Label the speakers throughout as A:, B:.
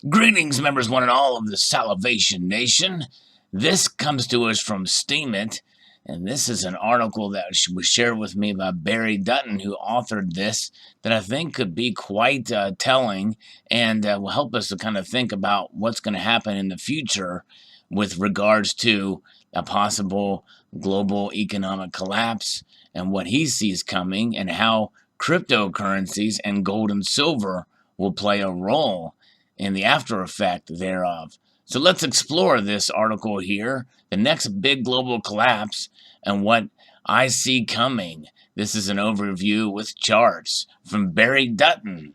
A: Greetings, members one and all of the Salivation Nation. This comes to us from Steemit, and this is an article that was shared with me by Barry Dutton, who authored this, that I think could be quite telling and will help us to kind of think about what's going to happen in the future with regards to a possible global economic collapse and what he sees coming, and how cryptocurrencies and gold and silver will play a role in the after effect thereof. So let's explore this article here, the next big global collapse, and what I see coming. This is an overview with charts from Barry Dutton.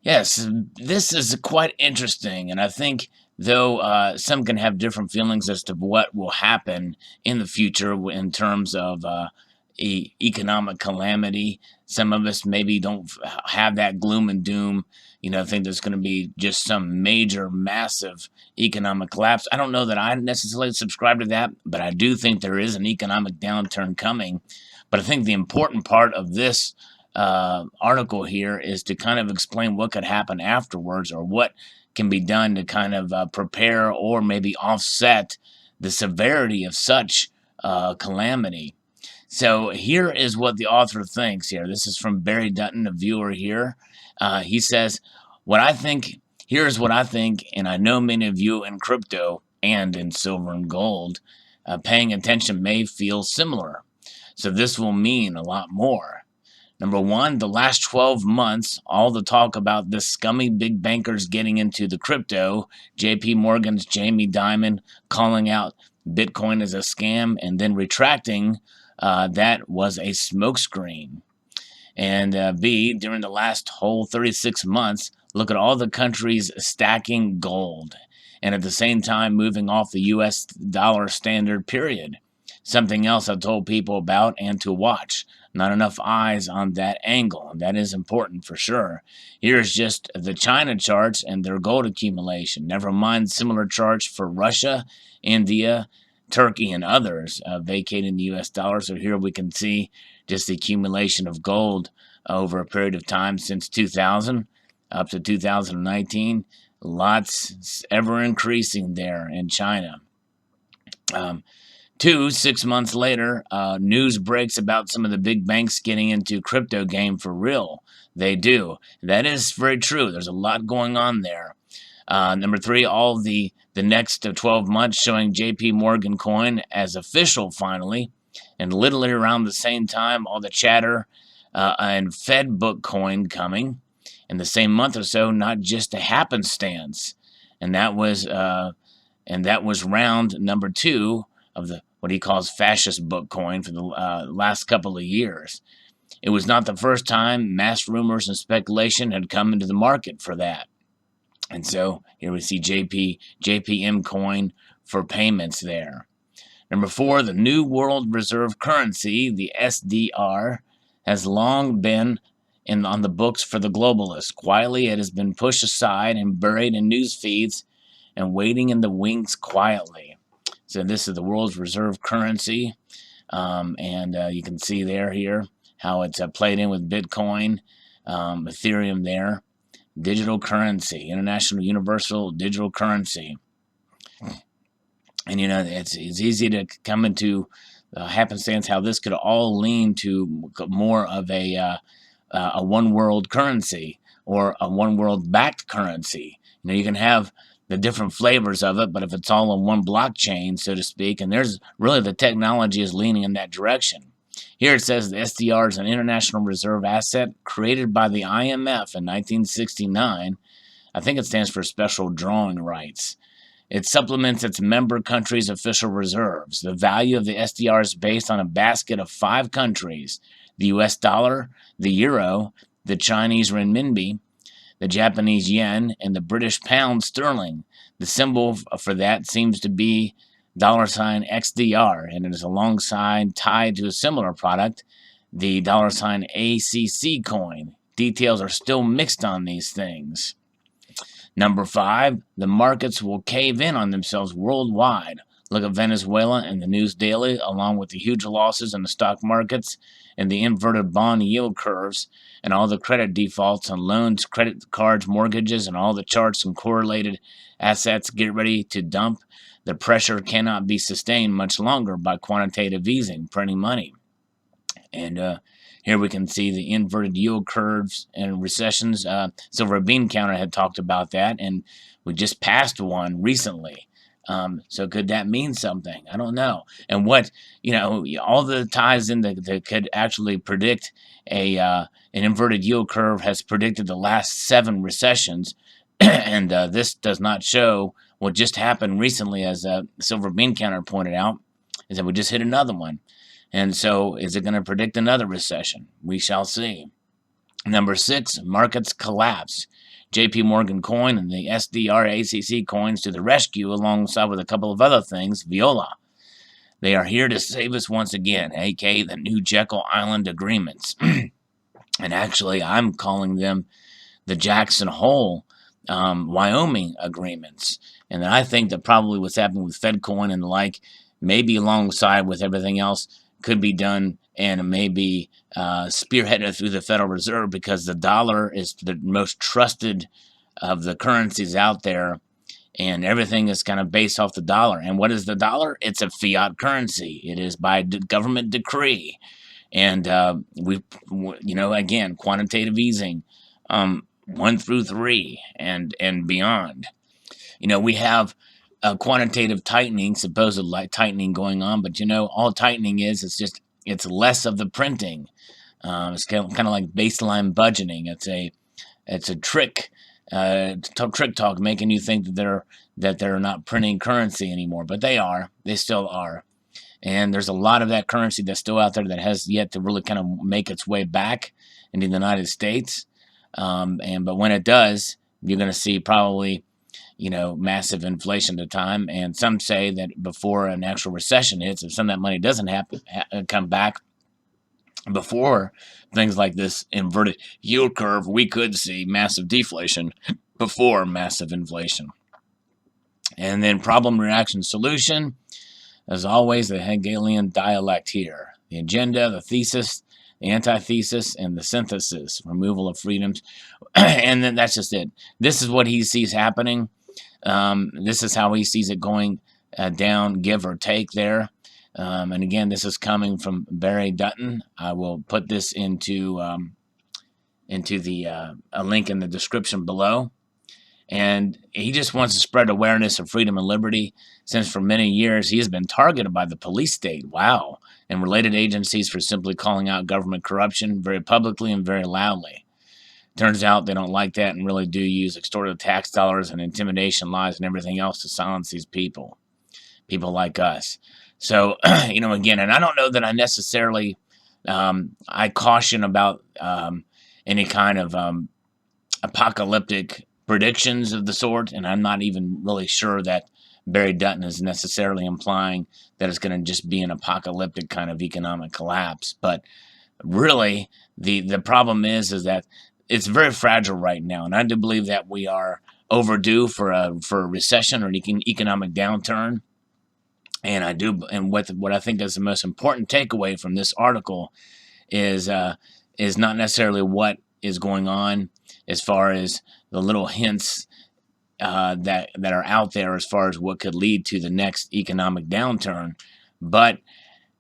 A: Yes, this is quite interesting, and I think though some can have different feelings as to what will happen in the future in terms of economic calamity. Some of us maybe don't have that gloom and doom, think there's going to be just some major, massive economic collapse. I don't know that I necessarily subscribe to that, but I do think there is an economic downturn coming. But I think the important part of this article here is to kind of explain what could happen afterwards, or what can be done to kind of prepare or maybe offset the severity of such calamity. So here is what the author thinks here. This is from Barry Dutton, a viewer here. He says, here's what I think, and I know many of you in crypto and in silver and gold paying attention may feel similar. So this will mean a lot more. Number one, the last 12 months, all the talk about the scummy big bankers getting into the crypto, JP Morgan's Jamie Dimon calling out Bitcoin as a scam and then retracting, that was a smokescreen. And B, during the last whole 36 months, look at all the countries stacking gold and at the same time moving off the US dollar standard period. Something else I told people about and to watch. Not enough eyes on that angle, and that is important for sure. Here's just the China charts and their gold accumulation. Never mind similar charts for Russia, India, Turkey, and others vacating the U.S. dollar. So here we can see just the accumulation of gold over a period of time since 2000 up to 2019. Lots ever increasing there in China. 6 months later, news breaks about some of the big banks getting into crypto game for real. They do. That is very true. There's a lot going on there. Number three, all the next 12 months showing JP Morgan coin as official finally. And literally around the same time, all the chatter and Fed book coin coming in the same month or so, not just a happenstance. And that was round number two of the what he calls fascist book coin for the last couple of years. It was not the first time mass rumors and speculation had come into the market for that. And so here we see JPM coin for payments there. Number four, the new world reserve currency, the SDR, has long been on the books for the globalists. Quietly, it has been pushed aside and buried in news feeds and waiting in the wings quietly. So this is the world's reserve currency, and you can see here how it's played in with Bitcoin, Ethereum there. Digital currency, international universal digital currency. And it's easy to come into happenstance how this could all lean to more of a one world currency, or a one world backed currency. You can have the different flavors of it, but if it's all on one blockchain, so to speak, and there's really the technology is leaning in that direction. Here it says the SDR is an international reserve asset created by the IMF in 1969. I think it stands for special drawing rights. It supplements its member countries' official reserves. The value of the SDR is based on a basket of 5 countries: the US dollar, the euro, the Chinese renminbi, the Japanese yen, and the British pound sterling. The symbol for that seems to be $XDR, and it is alongside tied to a similar product, the $ACC coin. Details are still mixed on these things. Number 5, the markets will cave in on themselves worldwide. Look at Venezuela and the news daily, along with the huge losses in the stock markets and the inverted bond yield curves and all the credit defaults on loans, credit cards, mortgages, and all the charts and correlated assets get ready to dump. The pressure cannot be sustained much longer by quantitative easing, printing money. And here we can see the inverted yield curves and recessions. Silver Bean Counter had talked about that, and we just passed one recently. So could that mean something? I don't know. And what, all the ties in that could actually predict an inverted yield curve has predicted the last 7 recessions, and this does not show what just happened recently, as Silver Bean Counter pointed out, is that we just hit another one. And so, is it going to predict another recession? We shall see. Number 6, markets collapse. JP Morgan coin and the SDR coins to the rescue, alongside with a couple of other things. Viola. They are here to save us once again, aka the New Jekyll Island agreements. And actually, I'm calling them the Jackson Hole, Wyoming agreements. And I think that probably what's happening with FedCoin and the like, maybe alongside with everything else, could be done and maybe spearheaded through the Federal Reserve, because the dollar is the most trusted of the currencies out there, and everything is kind of based off the dollar. And what is the dollar? It's a fiat currency. It is by government decree. And again, quantitative easing, 1 through 3 and beyond. We have quantitative tightening, supposed tightening going on, but all tightening is, it's less of the printing. It's kind of like baseline budgeting. It's a trick, trick talk, making you think that they're not printing currency anymore, but they still are. And there's a lot of that currency that's still out there that has yet to really kind of make its way back into the United States. But when it does, you're going to see probably massive inflation at the time. And some say that before an actual recession hits, if some of that money doesn't come back before things like this inverted yield curve, we could see massive deflation before massive inflation. And then problem, reaction, solution. As always, the Hegelian dialect here. The agenda, the thesis, the antithesis, and the synthesis. Removal of freedoms. And then that's just it. This is what he sees happening. This is how he sees it going down, give or take there. And again, this is coming from Barry Dutton. I will put this into a link in the description below. And he just wants to spread awareness of freedom and liberty, since for many years he has been targeted by the police state, and related agencies for simply calling out government corruption very publicly and very loudly. Turns out they don't like that and really do use extorted tax dollars and intimidation, lies, and everything else to silence these people like us. So, again, and I don't know that I necessarily, I caution about any kind of apocalyptic predictions of the sort, and I'm not even really sure that Barry Dutton is necessarily implying that it's going to just be an apocalyptic kind of economic collapse. But really, the problem is that it's very fragile right now, and I do believe that we are overdue for a recession or an economic downturn. And what I think is the most important takeaway from this article is not necessarily what is going on as far as the little hints that are out there as far as what could lead to the next economic downturn, but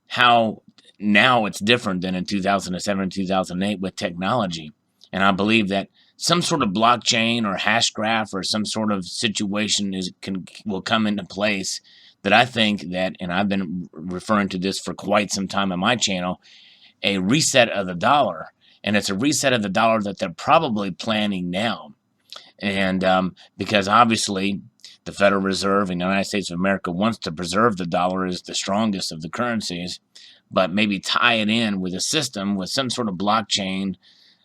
A: how now it's different than in 2007, 2008 with technology. And I believe that some sort of blockchain or hash graph or some sort of situation will come into place that I think that, and I've been referring to this for quite some time on my channel, a reset of the dollar. And it's a reset of the dollar that they're probably planning now. And because obviously the Federal Reserve in the United States of America wants to preserve the dollar as the strongest of the currencies, but maybe tie it in with a system with some sort of blockchain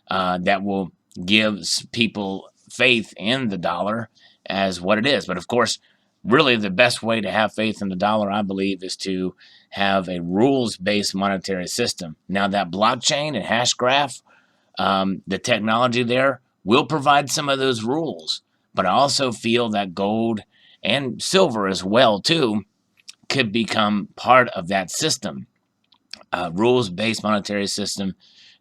A: that will give people faith in the dollar as what it is. But of course, really the best way to have faith in the dollar, I believe, is to have a rules-based monetary system. Now that blockchain and hash graph, the technology there will provide some of those rules, but I also feel that gold and silver as well too could become part of that system, rules-based monetary system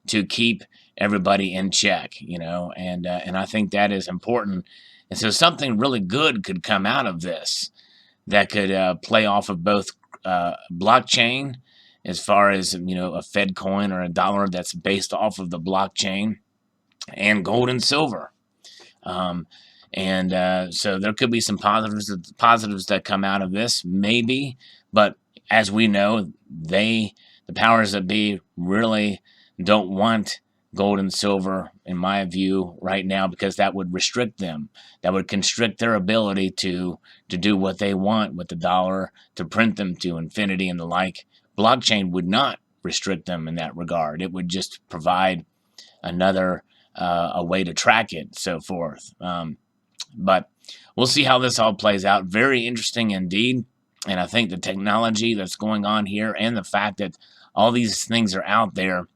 A: to keep everybody in check, and I think that is important. And so something really good could come out of this that could play off of both blockchain, as far as a Fed coin or a dollar that's based off of the blockchain, and gold and silver. Um, and so there could be some positives that come out of this, maybe. But as we know, the powers that be really don't want gold and silver, in my view, right now, because that would restrict them. That would constrict their ability to do what they want with the dollar, to print them to infinity and the like. Blockchain would not restrict them in that regard. It would just provide another a way to track it, so forth. But we'll see how this all plays out. Very interesting indeed. And I think the technology that's going on here, and the fact that all these things are out there,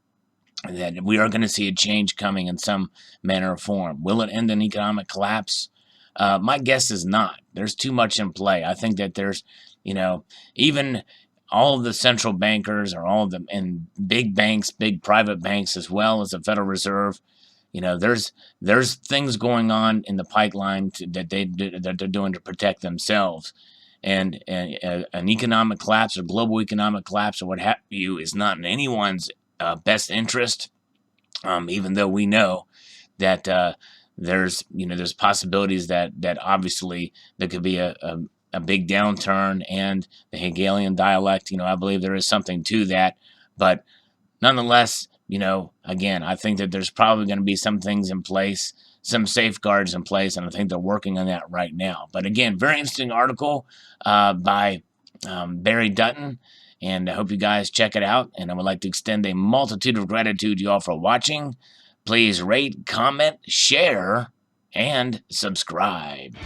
A: that we are going to see a change coming in some manner or form. Will it end an economic collapse? My guess is not. There's too much in play. I think that there's, even all of the central bankers, or all of them, and big banks, big private banks, as well as the Federal Reserve, there's things going on in the pipeline that they're doing to protect themselves. And an economic collapse, or global economic collapse, or what have you, is not in anyone's best interest. Even though we know that there's possibilities that obviously there could be a big downturn, and the Hegelian dialect. I believe there is something to that, but nonetheless, again, I think that there's probably going to be some things in place, some safeguards in place, and I think they're working on that right now. But again, very interesting article by Barry Dutton, and I hope you guys check it out. And I would like to extend a multitude of gratitude to you all for watching. Please rate, comment, share, and subscribe.